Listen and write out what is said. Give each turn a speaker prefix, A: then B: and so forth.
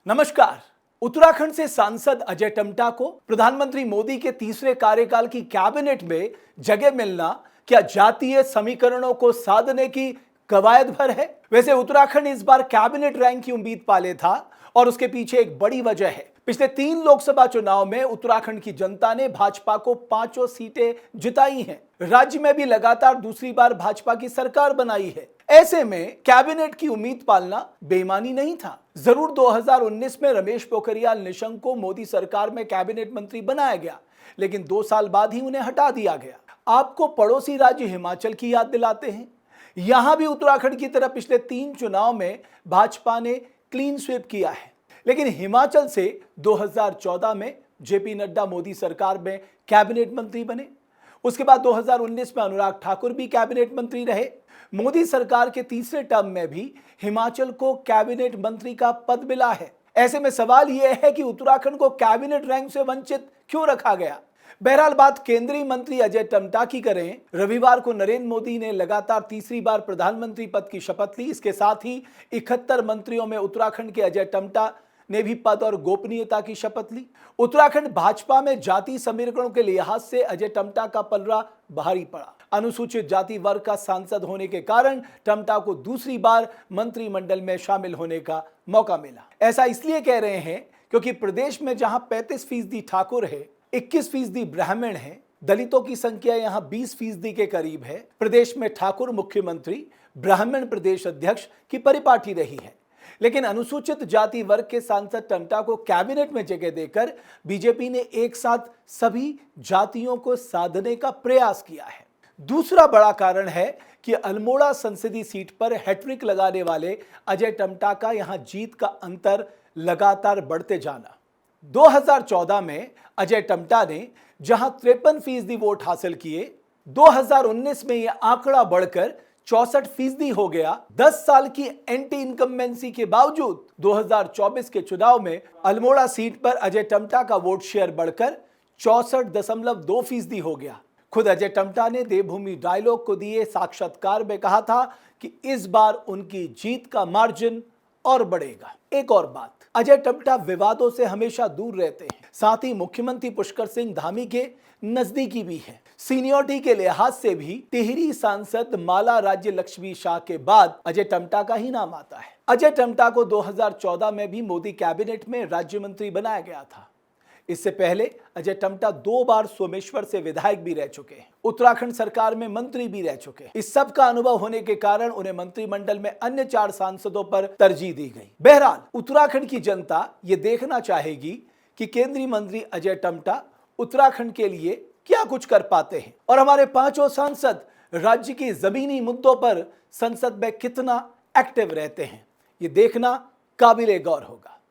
A: नमस्कार। उत्तराखंड से सांसद अजय टम्टा को प्रधानमंत्री मोदी के तीसरे कार्यकाल की कैबिनेट में जगह मिलना क्या जातीय समीकरणों को साधने की कवायद भर है? वैसे उत्तराखंड इस बार कैबिनेट रैंक की उम्मीद पाले था और उसके पीछे एक बड़ी वजह है। पिछले 3 लोकसभा चुनाव में उत्तराखंड की जनता ने भाजपा को 5 सीटें जिताई हैं। राज्य में भी लगातार दूसरी बार भाजपा की सरकार बनाई है। ऐसे में कैबिनेट की उम्मीद पालना बेईमानी नहीं था। जरूर 2019 में रमेश पोखरियाल निशंक को मोदी सरकार में कैबिनेट मंत्री बनाया गया, लेकिन 2 साल बाद ही उन्हें हटा दिया गया। आपको पड़ोसी राज्य हिमाचल की याद दिलाते हैं। यहां भी उत्तराखंड की तरह पिछले 3 चुनाव में भाजपा ने क्लीन स्वीप किया है, लेकिन हिमाचल से 2014 में जेपी नड्डा मोदी सरकार में कैबिनेट मंत्री बने। उसके बाद 2019 में अनुराग ठाकुर भी कैबिनेट मंत्री रहे। मोदी सरकार के तीसरे टर्म में भी हिमाचल को कैबिनेट मंत्री का पद मिला है। ऐसे में सवाल यह है कि उत्तराखंड को कैबिनेट रैंक से वंचित क्यों रखा गया? बहरहाल बात केंद्रीय मंत्री अजय टम्टा की करें। रविवार को नरेंद्र मोदी ने लगातार तीसरी बार प्रधानमंत्री पद की शपथ ली। इसके साथ ही 71 मंत्रियों में उत्तराखंड के अजय टम्टा ने भी पद और गोपनीयता की शपथ ली। उत्तराखंड भाजपा में जाति समीकरणों के लिहाज से अजय टम्टा का पलड़ा भारी पड़ा। अनुसूचित जाति वर्ग का सांसद होने के कारण टम्टा को दूसरी बार मंत्रिमंडल में शामिल होने का मौका मिला। ऐसा इसलिए कह रहे हैं क्योंकि प्रदेश में जहां 35% ठाकुर है, 21% ब्राह्मण है, दलितों की संख्या यहां 20% के करीब है। प्रदेश में ठाकुर मुख्यमंत्री, ब्राह्मण प्रदेश अध्यक्ष की परिपाटी रही है, लेकिन अनुसूचित जाति वर्ग के सांसद टम्टा को कैबिनेट में जगह देकर बीजेपी ने एक साथ सभी जातियों को साधने का प्रयास किया है। दूसरा बड़ा कारण है कि अल्मोड़ा संसदीय सीट पर हैट्रिक लगाने वाले अजय टम्टा का यहां जीत का अंतर लगातार बढ़ते जाना। 2014 में अजय टम्टा ने जहां 53% वोट हासिल किए, 2019 में यह आंकड़ा बढ़कर 64% हो गया। 10 साल की एंटी इनकम्बेंसी के बावजूद 2024 के चुनाव में अल्मोड़ा सीट पर अजय टम्टा का वोट शेयर बढ़कर 64.2% हो गया। खुद अजय टम्टा ने देवभूमि डायलॉग को दिए साक्षात्कार में कहा था कि इस बार उनकी जीत का मार्जिन और बढ़ेगा। एक और बात, अजय टम्टा विवादों से हमेशा दूर रहते हैं, साथ ही मुख्यमंत्री पुष्कर सिंह धामी के नजदीकी भी हैं। सीनियरिटी के लिहाज से भी टिहरी सांसद माला राज्य लक्ष्मी शाह के बाद अजय टम्टा का ही नाम आता है। अजय टम्टा को 2014 में भी मोदी कैबिनेट में राज्य मंत्री बनाया गया था। इससे पहले अजय टम्टा 2 बार सोमेश्वर से विधायक भी रह चुके हैं, उत्तराखंड सरकार में मंत्री भी रह चुके हैं। इस सब का अनुभव होने के कारण उन्हें मंत्रिमंडल में अन्य 4 सांसदों पर तरजीह दी गई। बहरहाल उत्तराखंड की जनता ये देखना चाहेगी कि केंद्रीय मंत्री अजय टम्टा उत्तराखंड के लिए क्या कुछ कर पाते हैं और हमारे 5 सांसद राज्य के जमीनी मुद्दों पर संसद में कितना एक्टिव रहते हैं। ये देखना काबिले गौर होगा।